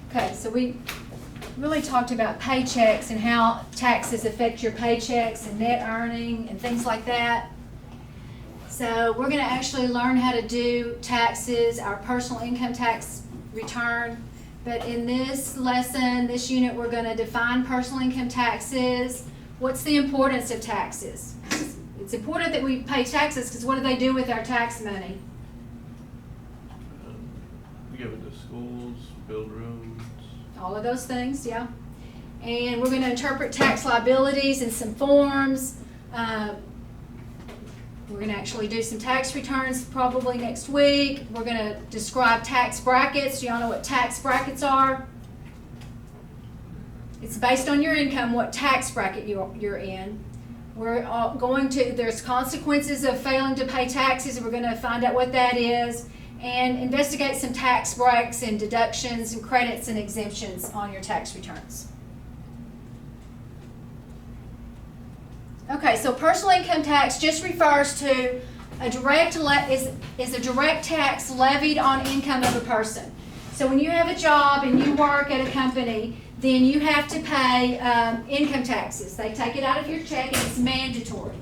Okay, so we really talked about paychecks and how taxes affect your paychecks and net earning and things like that. So we're going to actually learn how to do taxes, our personal income tax return. But in this lesson, this unit, we're going to define personal income taxes. What's the importance of taxes? It's important that we pay taxes because what do they do with our tax money? We give it to schools, build rooms. All of those things, yeah. And we're going to interpret tax liabilities in some forms. We're going to actually do some tax returns probably next week. We're going to describe tax brackets. Do y'all know what tax brackets are? It's based on your income, what tax bracket you're in. We're going to, there's consequences of failing to pay taxes, and we're going to find out what that is, and investigate some tax breaks and deductions and credits and exemptions on your tax returns. Okay, so personal income tax just refers to a direct is a direct tax levied on income of a person. So when you have a job and you work at a company, then you have to pay income taxes. They take it out of your check and it's mandatory.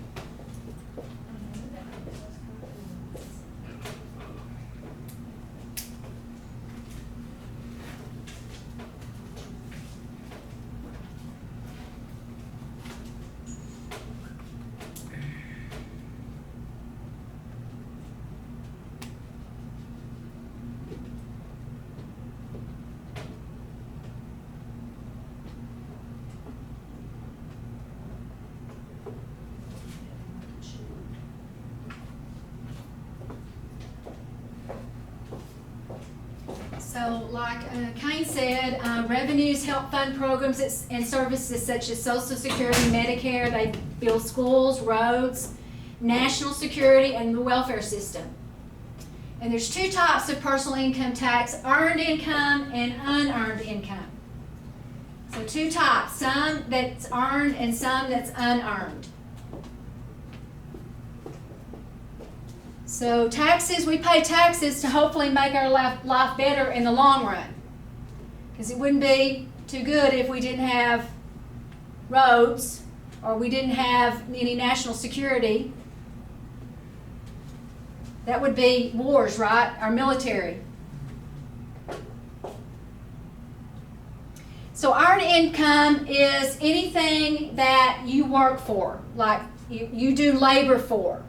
So like Kane said, revenues help fund programs and services such as Social Security, Medicare. They build schools, roads, national security, and the welfare system. And there's two types of personal income tax, earned income and unearned income. So two types, some that's earned and some that's unearned. So taxes, we pay taxes to hopefully make our life better in the long run. Because it wouldn't be too good if we didn't have roads or we didn't have any national security. That would be wars, right? Our military. So earned income is anything that you work for, like you do labor for.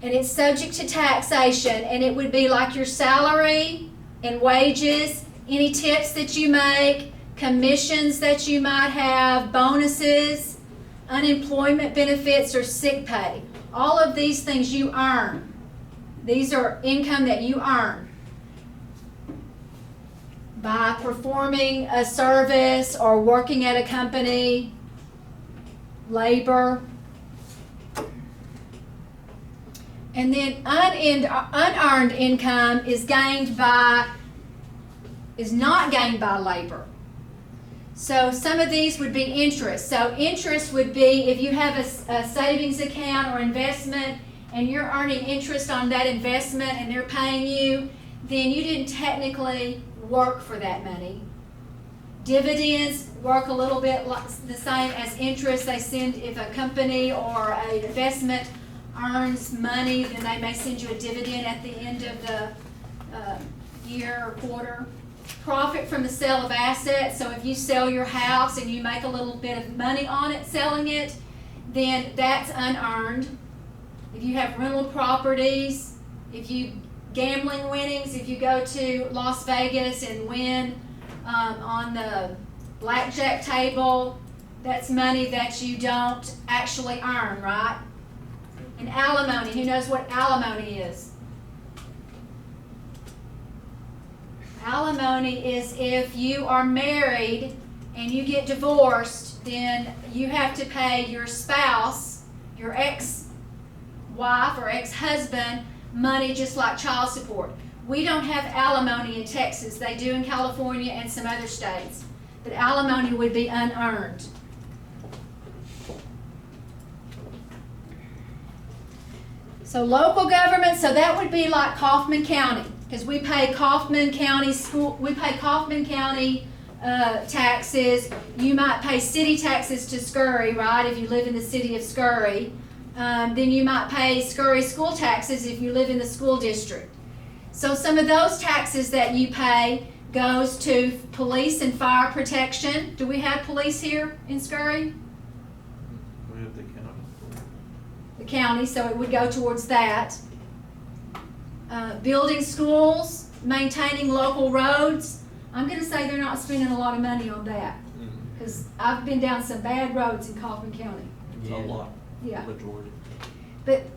And it's subject to taxation, and it would be like your salary and wages, any tips that you make, commissions that you might have, bonuses, unemployment benefits, or sick pay. All of these things you earn. These are income that you earn by performing a service or working at a company, labor. And then unearned income is not gained by labor. So some of these would be interest. So interest would be if you have a savings account or investment and you're earning interest on that investment and they're paying you, then you didn't technically work for that money. Dividends work a little bit like the same as interest. They send, if a company or an investment earns money, then they may send you a dividend at the end of the year or quarter. Profit from the sale of assets. So if you sell your house and you make a little bit of money on it selling it, then that's unearned. If you have rental properties, if you gambling winnings, if you go to Las Vegas and win on the blackjack table, that's money that you don't actually earn, right? And alimony, who knows what alimony is? Alimony is if you are married and you get divorced, then you have to pay your spouse, your ex-wife or ex-husband, money just like child support. We don't have alimony in Texas. They do in California and some other states. But alimony would be unearned. So local government, so that would be like Kaufman County, because we pay Kaufman County taxes. You might pay city taxes to Scurry, right, if you live in the city of Scurry. Then you might pay Scurry school taxes if you live in the school district. So some of those taxes that you pay goes to police and fire protection. Do we have police here in Scurry? We have the county. The county, so it would go towards that. Building schools, maintaining local roads. I'm going to say they're not spending a lot of money on that, because I've been down some bad roads in Kaufman County. It's a lot. Yeah. Majority.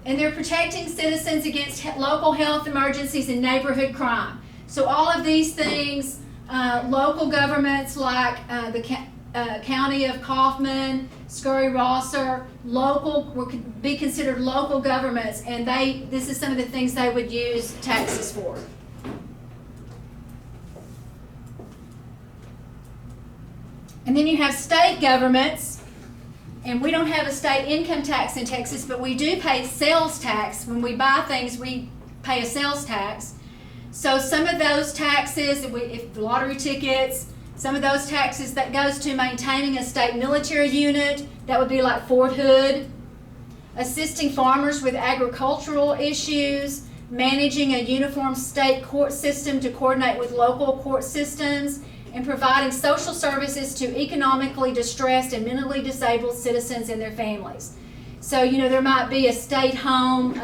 And they're protecting citizens against local health emergencies and neighborhood crime. So all of these things, local governments like the County of Kaufman, Scurry-Rosser, would be considered local governments, and this is some of the things they would use taxes for. And then you have state governments. And we don't have a state income tax in Texas, but we do pay sales tax. When we buy things, we pay a sales tax. So some of those taxes, if the lottery tickets, some of those taxes that goes to maintaining a state military unit, that would be like Fort Hood, assisting farmers with agricultural issues, managing a uniform state court system to coordinate with local court systems, and providing social services to economically distressed and mentally disabled citizens and their families. So, there might be a state home.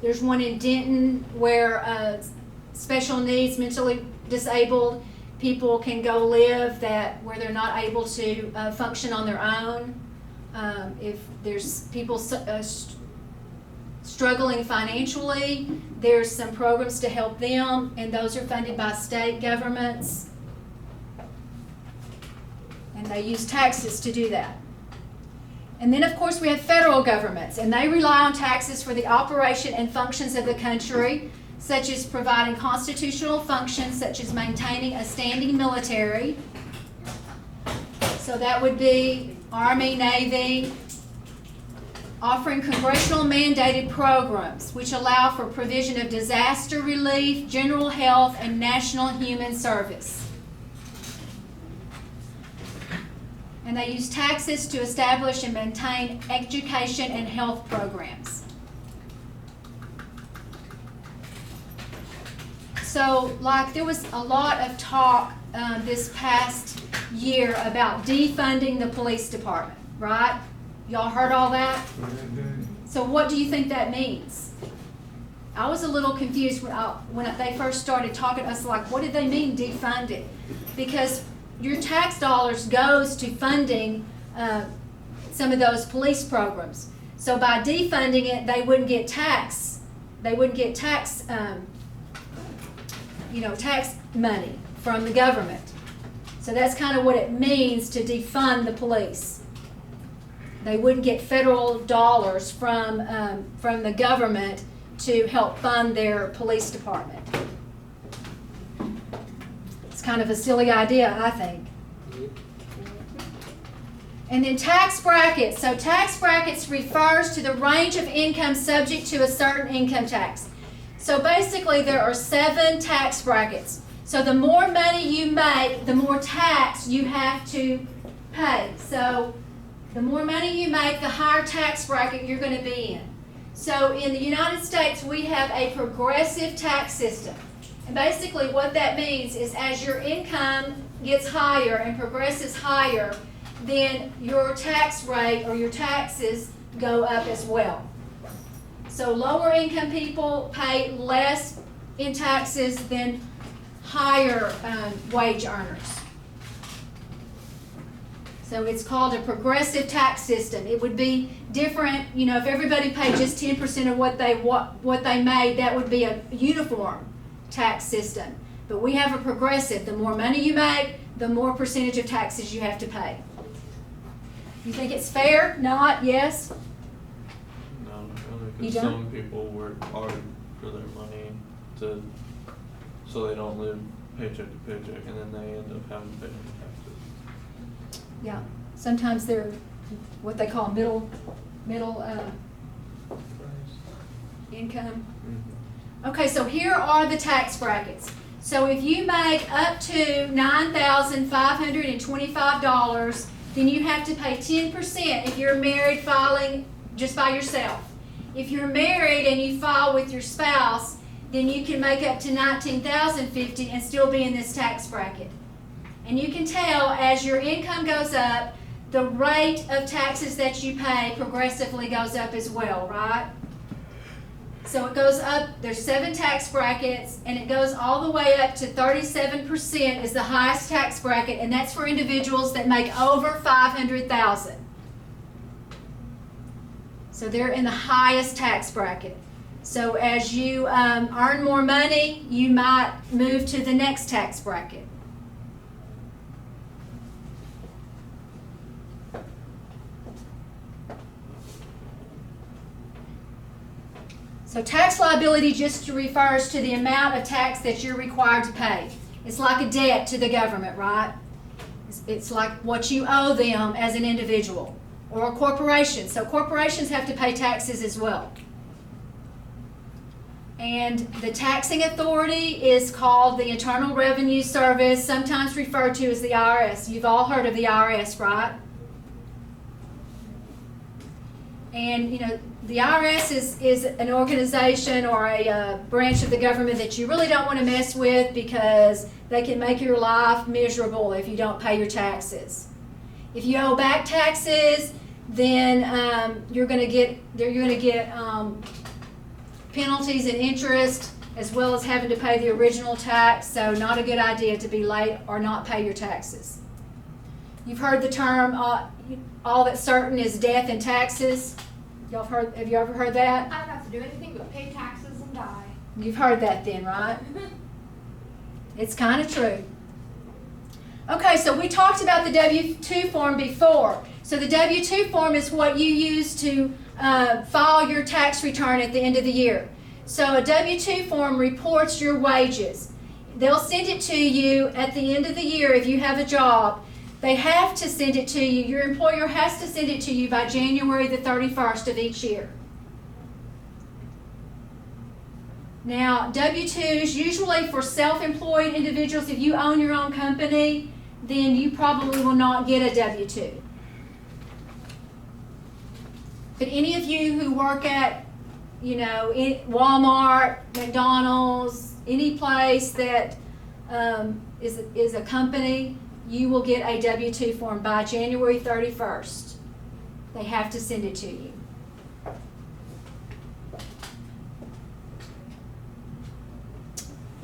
There's one in Denton where special needs, mentally disabled people can go live where they're not able to function on their own. If there's people struggling financially, there's some programs to help them, and those are funded by state governments. And they use taxes to do that. And then, of course, we have federal governments, and they rely on taxes for the operation and functions of the country, such as providing constitutional functions, such as maintaining a standing military. So that would be Army, Navy, offering congressional mandated programs, which allow for provision of disaster relief, general health, and national human service. And they use taxes to establish and maintain education and health programs. So, there was a lot of talk this past year about defunding the police department, right? Y'all heard all that? So what do you think that means? I was a little confused when they first started talking. I was like, what did they mean, defund it? Because your tax dollars goes to funding some of those police programs. So by defunding it, they wouldn't get tax. They wouldn't get tax money from the government. So that's kind of what it means to defund the police. They wouldn't get federal dollars from the government to help fund their police department. It's kind of a silly idea, I think. And then tax brackets. So tax brackets refers to the range of income subject to a certain income tax. So basically there are 7 tax brackets. So the more money you make, the more tax you have to pay. So the more money you make, the higher tax bracket you're going to be in. So in the United States, we have a progressive tax system. And basically what that means is as your income gets higher and progresses higher, then your tax rate or your taxes go up as well. So lower income people pay less in taxes than higher wage earners. So it's called a progressive tax system. It would be different, if everybody paid just 10% of what they made, that would be a uniform tax system. But we have a progressive. The more money you make, the more percentage of taxes you have to pay. You think it's fair? Not? Yes? No, not really, You because don't? some people work hard for their money so they don't live paycheck to paycheck, and then they end up having to pay taxes. Yeah. Sometimes they're what they call middle income? Mhm. Okay, so here are the tax brackets. So if you make up to $9,525, then you have to pay 10% if you're married filing just by yourself. If you're married and you file with your spouse, then you can make up to $19,050 and still be in this tax bracket. And you can tell as your income goes up, the rate of taxes that you pay progressively goes up as well, right? So it goes up, there's 7 tax brackets, and it goes all the way up to 37% is the highest tax bracket, and that's for individuals that make over $500,000. So they're in the highest tax bracket. So as you earn more money, you might move to the next tax bracket. So tax liability just refers to the amount of tax that you're required to pay. It's like a debt to the government, right? It's like what you owe them as an individual or a corporation. So corporations have to pay taxes as well. And the taxing authority is called the Internal Revenue Service, sometimes referred to as the IRS. You've all heard of the IRS, right? And you know, the IRS is an organization or a branch of the government that you really don't want to mess with because they can make your life miserable if you don't pay your taxes. If you owe back taxes, then you're going to get penalties and interest as well as having to pay the original tax. So not a good idea to be late or not pay your taxes. You've heard the term all that's certain is death and taxes. Have you ever heard that? I don't have to do anything but pay taxes and die. You've heard that then, right? It's kind of true. Okay, so we talked about the W-2 form before. So the W-2 form is what you use to file your tax return at the end of the year. So a W-2 form reports your wages. They'll send it to you at the end of the year if you have a job. They have to send it to you. Your employer has to send it to you by January the 31st of each year. Now, W-2s, usually for self-employed individuals, if you own your own company, then you probably will not get a W-2. But any of you who work at, Walmart, McDonald's, any place that is a company, you will get a W-2 form by January 31st. They have to send it to you.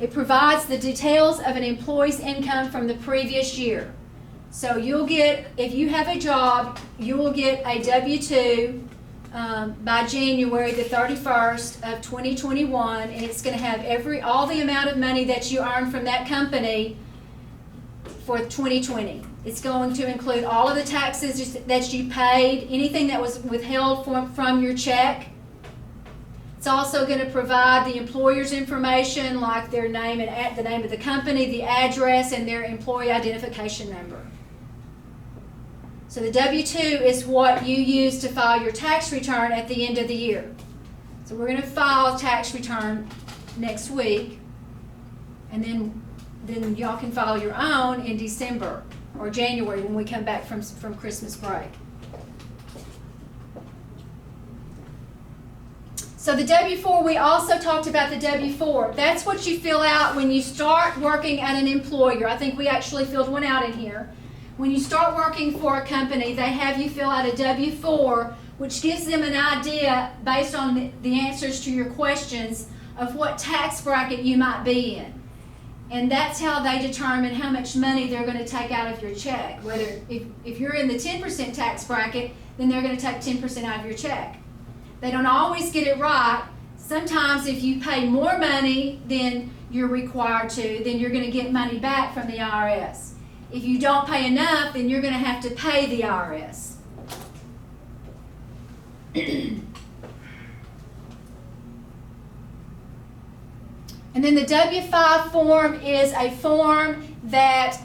It provides the details of an employee's income from the previous year. So you'll get, if you have a job, you will get a W-2 by January the 31st of 2021, and it's going to have all the amount of money that you earn from that company for 2020. It's going to include all of the taxes that you paid, anything that was withheld from your check. It's also going to provide the employer's information like their name and the name of the company, the address, and their employee identification number. So the W-2 is what you use to file your tax return at the end of the year. So we're going to file a tax return next week, and then y'all can file your own in December or January when we come back from Christmas break. So the W-4, we also talked about the W-4. That's what you fill out when you start working at an employer. I think we actually filled one out in here. When you start working for a company, they have you fill out a W-4, which gives them an idea based on the answers to your questions of what tax bracket you might be in. And that's how they determine how much money they're going to take out of your check. Whether if you're in the 10% tax bracket, then they're going to take 10% out of your check. They don't always get it right. Sometimes if you pay more money than you're required to, then you're going to get money back from the IRS. If you don't pay enough, then you're going to have to pay the IRS. And then the W-5 form is a form that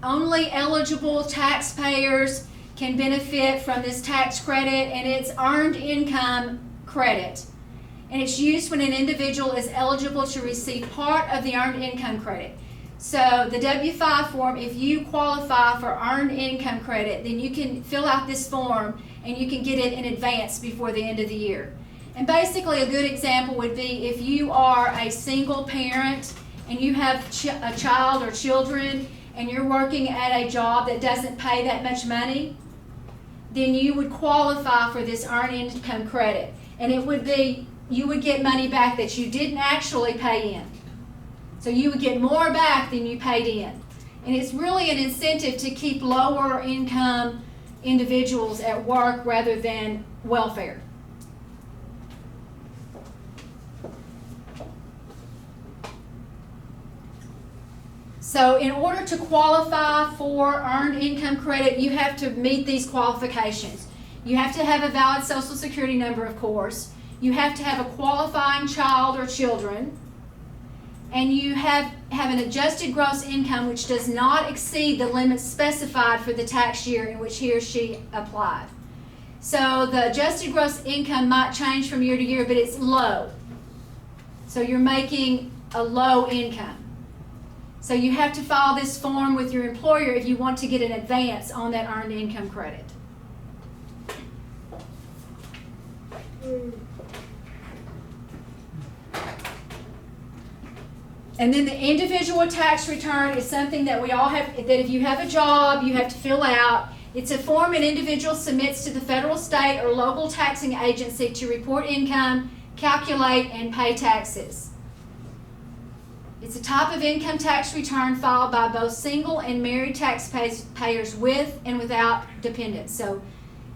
only eligible taxpayers can benefit from this tax credit, and it's earned income credit. And it's used when an individual is eligible to receive part of the earned income credit. So the W-5 form, if you qualify for earned income credit, then you can fill out this form and you can get it in advance before the end of the year. And basically a good example would be if you are a single parent and you have a child or children and you're working at a job that doesn't pay that much money, then you would qualify for this earned income credit. And it would be, you would get money back that you didn't actually pay in. So you would get more back than you paid in. And it's really an incentive to keep lower income individuals at work rather than welfare. So in order to qualify for earned income credit, you have to meet these qualifications. You have to have a valid Social Security number, of course. You have to have a qualifying child or children. And you have an adjusted gross income which does not exceed the limits specified for the tax year in which he or she applied. So the adjusted gross income might change from year to year, but it's low. So you're making a low income. So you have to file this form with your employer if you want to get an advance on that earned income credit. And then the individual tax return is something that we all have, that if you have a job, you have to fill out. It's a form an individual submits to the federal, state, or local taxing agency to report income, calculate, and pay taxes. It's a type of income tax return filed by both single and married taxpayers with and without dependents. So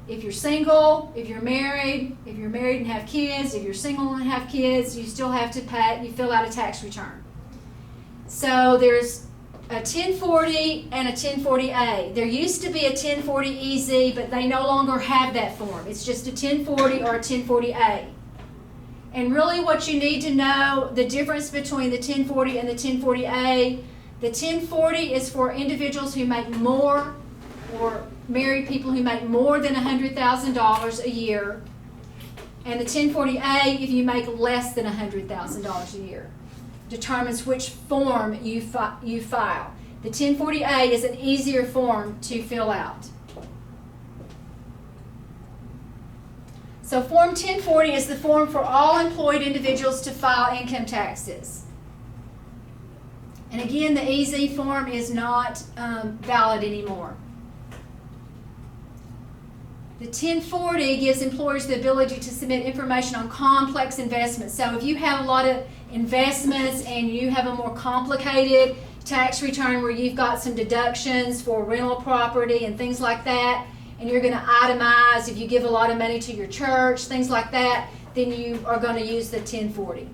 if you're single, if you're married and have kids, if you're single and have kids, you still have to pay, you fill out a tax return. So there's a 1040 and a 1040A. There used to be a 1040EZ, but they no longer have that form. It's just a 1040 or a 1040A. And really what you need to know, the difference between the 1040 and the 1040A, the 1040 is for individuals who make more, or married people who make more than $100,000 a year. And the 1040A, if you make less than $100,000 a year. Determines which form you file. The 1040A is an easier form to fill out. So Form 1040 is the form for all employed individuals to file income taxes. And again, the EZ form is not valid anymore. The 1040 gives employers the ability to submit information on complex investments. So if you have a lot of investments and you have a more complicated tax return where you've got some deductions for rental property and things like that, and you're going to itemize if you give a lot of money to your church, things like that, then you are going to use the 1040.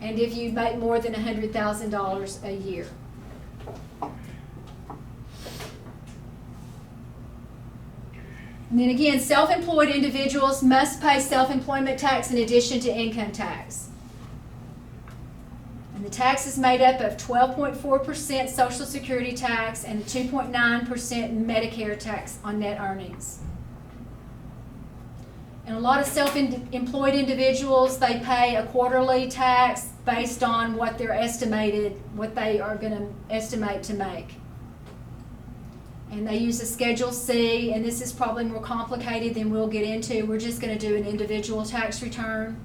And if you make more than $100,000 a year. And then again, self-employed individuals must pay self-employment tax in addition to income tax. And the tax is made up of 12.4% Social Security tax and 2.9% Medicare tax on net earnings. And a lot of self-employed individuals, they pay a quarterly tax based on what they're estimated, what they are going to estimate to make. And they use a Schedule C, and this is probably more complicated than we'll get into. We're just going to do an individual tax return.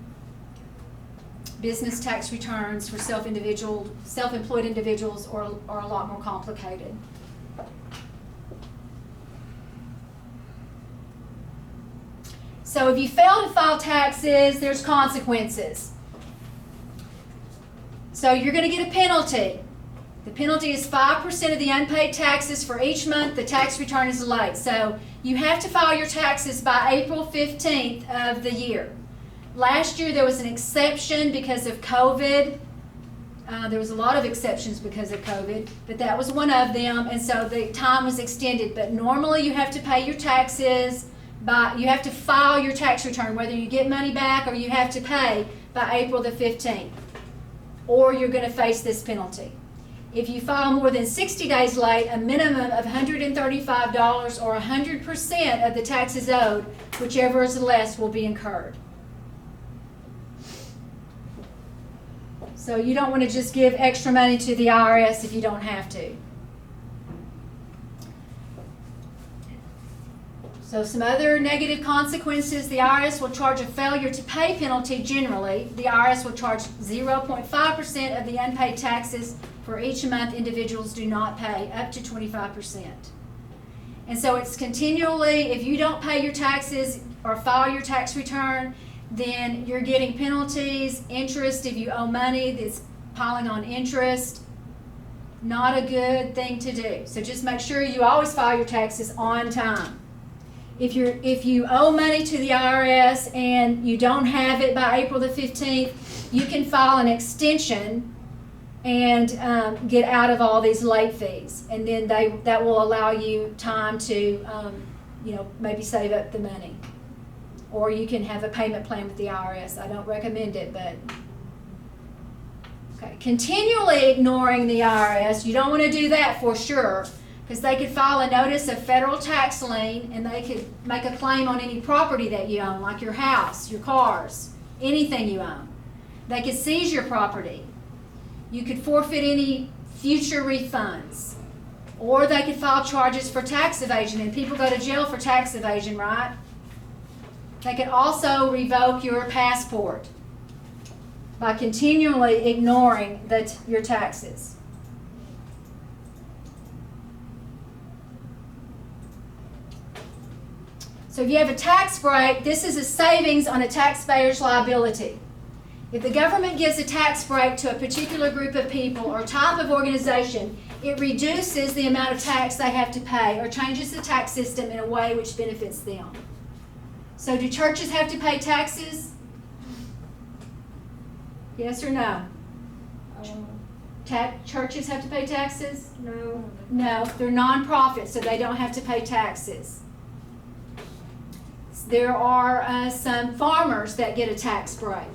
Business tax returns for self-employed individuals are a lot more complicated. So if you fail to file taxes, there's consequences. So you're going to get a penalty. The penalty is 5% of the unpaid taxes for each month the tax return is late. So you have to file your taxes by April 15th of the year. Last year there was an exception because of COVID. There was a lot of exceptions because of COVID, but that was one of them, and so the time was extended. But normally you have to pay your taxes you have to file your tax return, whether you get money back or you have to pay by April the 15th, or you're going to face this penalty. If you file more than 60 days late, a minimum of $135 or 100% of the taxes owed, whichever is less, will be incurred. So you don't want to just give extra money to the IRS if you don't have to. So some other negative consequences, the IRS will charge a failure to pay penalty generally. The IRS will charge 0.5% of the unpaid taxes for each month individuals do not pay, up to 25%. And so it's continually, if you don't pay your taxes or file your tax return, then you're getting penalties, interest if you owe money that's piling on interest. Not a good thing to do. So just make sure you always file your taxes on time. If you owe money to the IRS and you don't have it by April the 15th, you can file an extension and get out of all these late fees. And then that will allow you time to maybe save up the money. Or you can have a payment plan with the IRS. I don't recommend it, but okay. Continually ignoring the IRS, you don't want to do that for sure, because they could file a notice of federal tax lien and they could make a claim on any property that you own, like your house, your cars, anything you own. They could seize your property. You could forfeit any future refunds. Or they could file charges for tax evasion, and people go to jail for tax evasion, right? They could also revoke your passport by continually ignoring your taxes. So if you have a tax break, this is a savings on a taxpayer's liability. If the government gives a tax break to a particular group of people or type of organization, it reduces the amount of tax they have to pay or changes the tax system in a way which benefits them. So do churches have to pay taxes? Yes or no? Churches have to pay taxes? No. No, they're nonprofits, so they don't have to pay taxes. There are some farmers that get a tax break.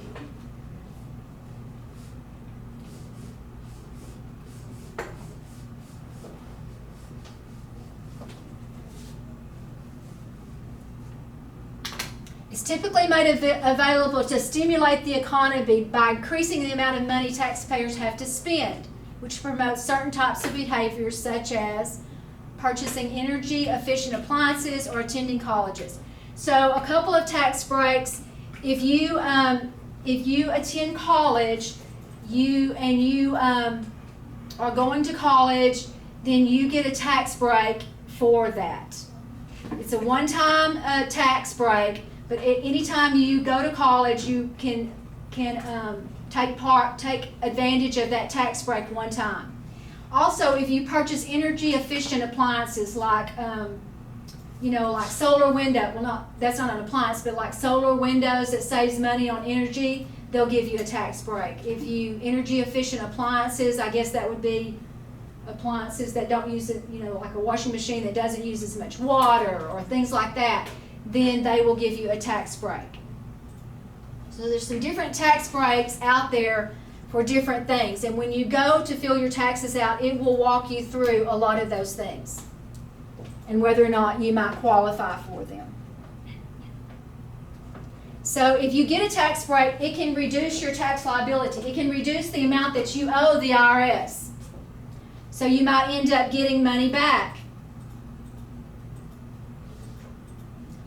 It's typically made available to stimulate the economy by increasing the amount of money taxpayers have to spend, which promotes certain types of behaviors such as purchasing energy-efficient appliances or attending colleges. So a couple of tax breaks: if you attend college, you are going to college, then you get a tax break for that. It's a one-time tax break. But any time you go to college, you can take advantage of that tax break one time. Also, if you purchase energy-efficient appliances like solar window, that's not an appliance, but like solar windows that saves money on energy, they'll give you a tax break. If you energy-efficient appliances, I guess that would be appliances that don't use it, like a washing machine that doesn't use as much water or things like that, then they will give you a tax break. So there's some different tax breaks out there for different things. And when you go to fill your taxes out, it will walk you through a lot of those things and whether or not you might qualify for them. So if you get a tax break, it can reduce your tax liability. It can reduce the amount that you owe the IRS. So you might end up getting money back.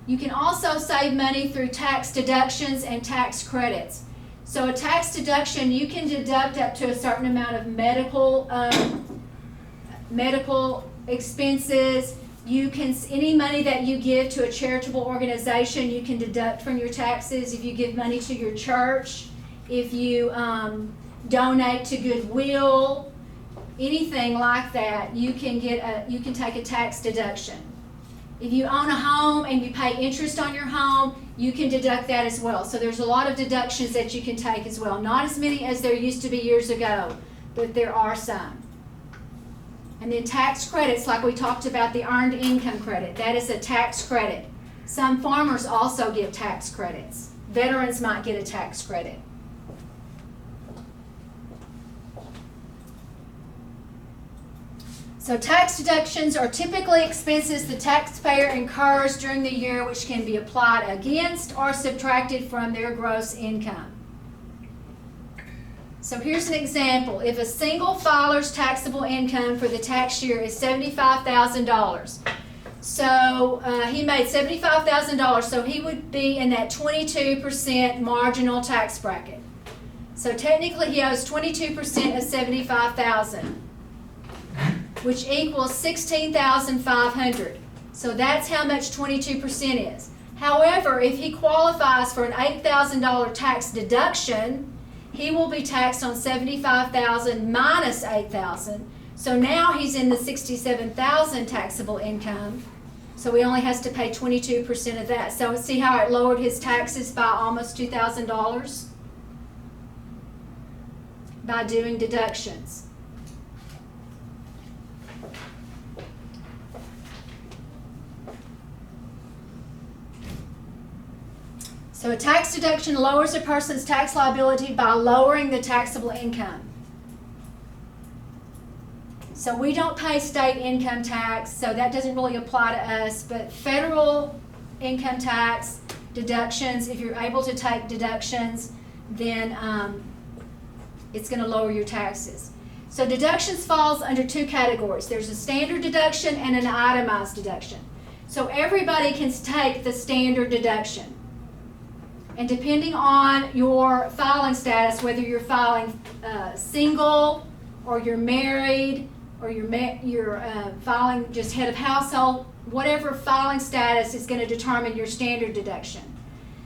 You can also save money through tax deductions and tax credits. So a tax deduction, you can deduct up to a certain amount of medical expenses. You can, any money that you give to a charitable organization, you can deduct from your taxes. If you give money to your church, if you donate to Goodwill, anything like that, you can take a tax deduction. If you own a home and you pay interest on your home, you can deduct that as well. So there's a lot of deductions that you can take as well. Not as many as there used to be years ago, but there are some. And then tax credits, like we talked about, the earned income credit. That is a tax credit. Some farmers also give tax credits. Veterans might get a tax credit. So tax deductions are typically expenses the taxpayer incurs during the year which can be applied against or subtracted from their gross income. So here's an example. If a single filer's taxable income for the tax year is $75,000, so he made $75,000, so he would be in that 22% marginal tax bracket. So technically he owes 22% of $75,000. Which equals $16,500. So that's how much 22% is. However, if he qualifies for an $8,000 tax deduction, he will be taxed on $75,000 minus $8,000. So now he's in the $67,000 taxable income. So he only has to pay 22% of that. So see how it lowered his taxes by almost $2,000 by doing deductions. So a tax deduction lowers a person's tax liability by lowering the taxable income. So we don't pay state income tax, so that doesn't really apply to us, but federal income tax deductions, if you're able to take deductions, then it's going to lower your taxes. So deductions falls under two categories. There's a standard deduction and an itemized deduction. So everybody can take the standard deduction. And depending on your filing status, whether you're filing single or you're married or you're filing just head of household, whatever filing status is going to determine your standard deduction.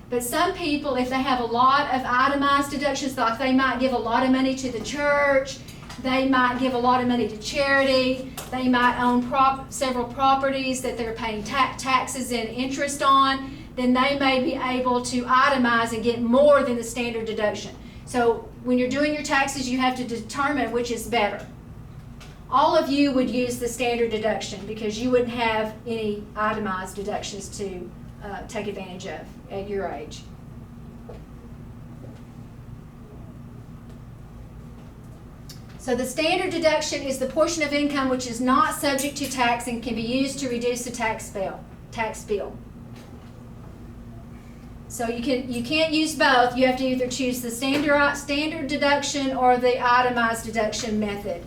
But some people, if they have a lot of itemized deductions, like they might give a lot of money to the church, they might give a lot of money to charity, they might own several properties that they're paying taxes and interest on, then they may be able to itemize and get more than the standard deduction. So when you're doing your taxes, you have to determine which is better. All of you would use the standard deduction because you wouldn't have any itemized deductions to take advantage of at your age. So the standard deduction is the portion of income which is not subject to tax and can be used to reduce the tax bill. So you can't use both. You have to either choose the standard deduction or the itemized deduction method.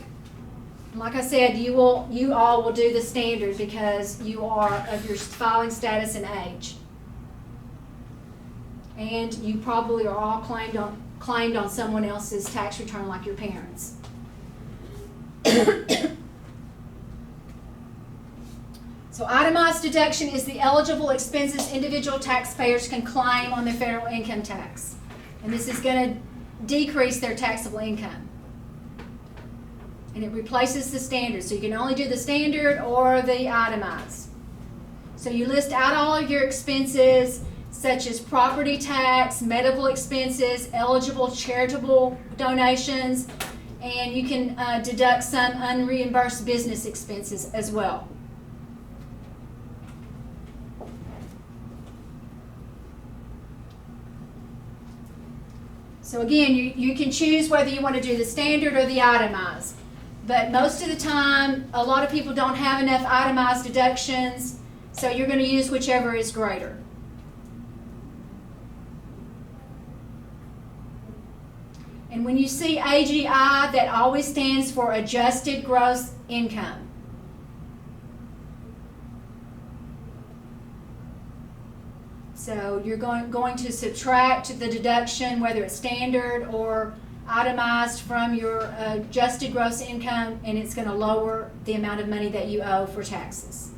Like I said, you all will do the standard because you are of your filing status and age. And you probably are all claimed on someone else's tax return like your parents. So itemized deduction is the eligible expenses individual taxpayers can claim on their federal income tax. And this is going to decrease their taxable income. And it replaces the standard. So you can only do the standard or the itemized. So you list out all of your expenses such as property tax, medical expenses, eligible charitable donations, and you can deduct some unreimbursed business expenses as well. So again, you can choose whether you want to do the standard or the itemized. But most of the time, a lot of people don't have enough itemized deductions, so you're going to use whichever is greater. And when you see AGI, that always stands for adjusted gross income. So you're going to subtract the deduction, whether it's standard or itemized, from your adjusted gross income, and it's going to lower the amount of money that you owe for taxes.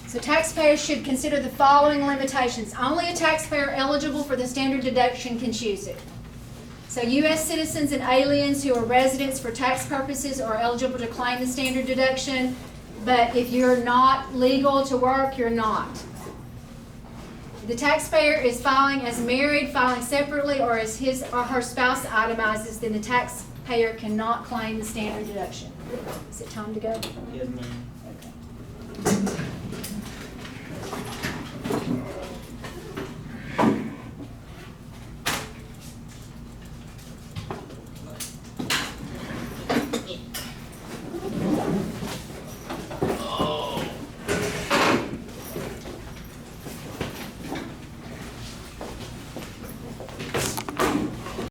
So taxpayers should consider the following limitations. Only a taxpayer eligible for the standard deduction can choose it. So U.S. citizens and aliens who are residents for tax purposes are eligible to claim the standard deduction, but if you're not legal to work, you're not. The taxpayer is filing as married, filing separately, or as his or her spouse itemizes, then the taxpayer cannot claim the standard deduction. Is it time to go? Yes, ma'am. Okay.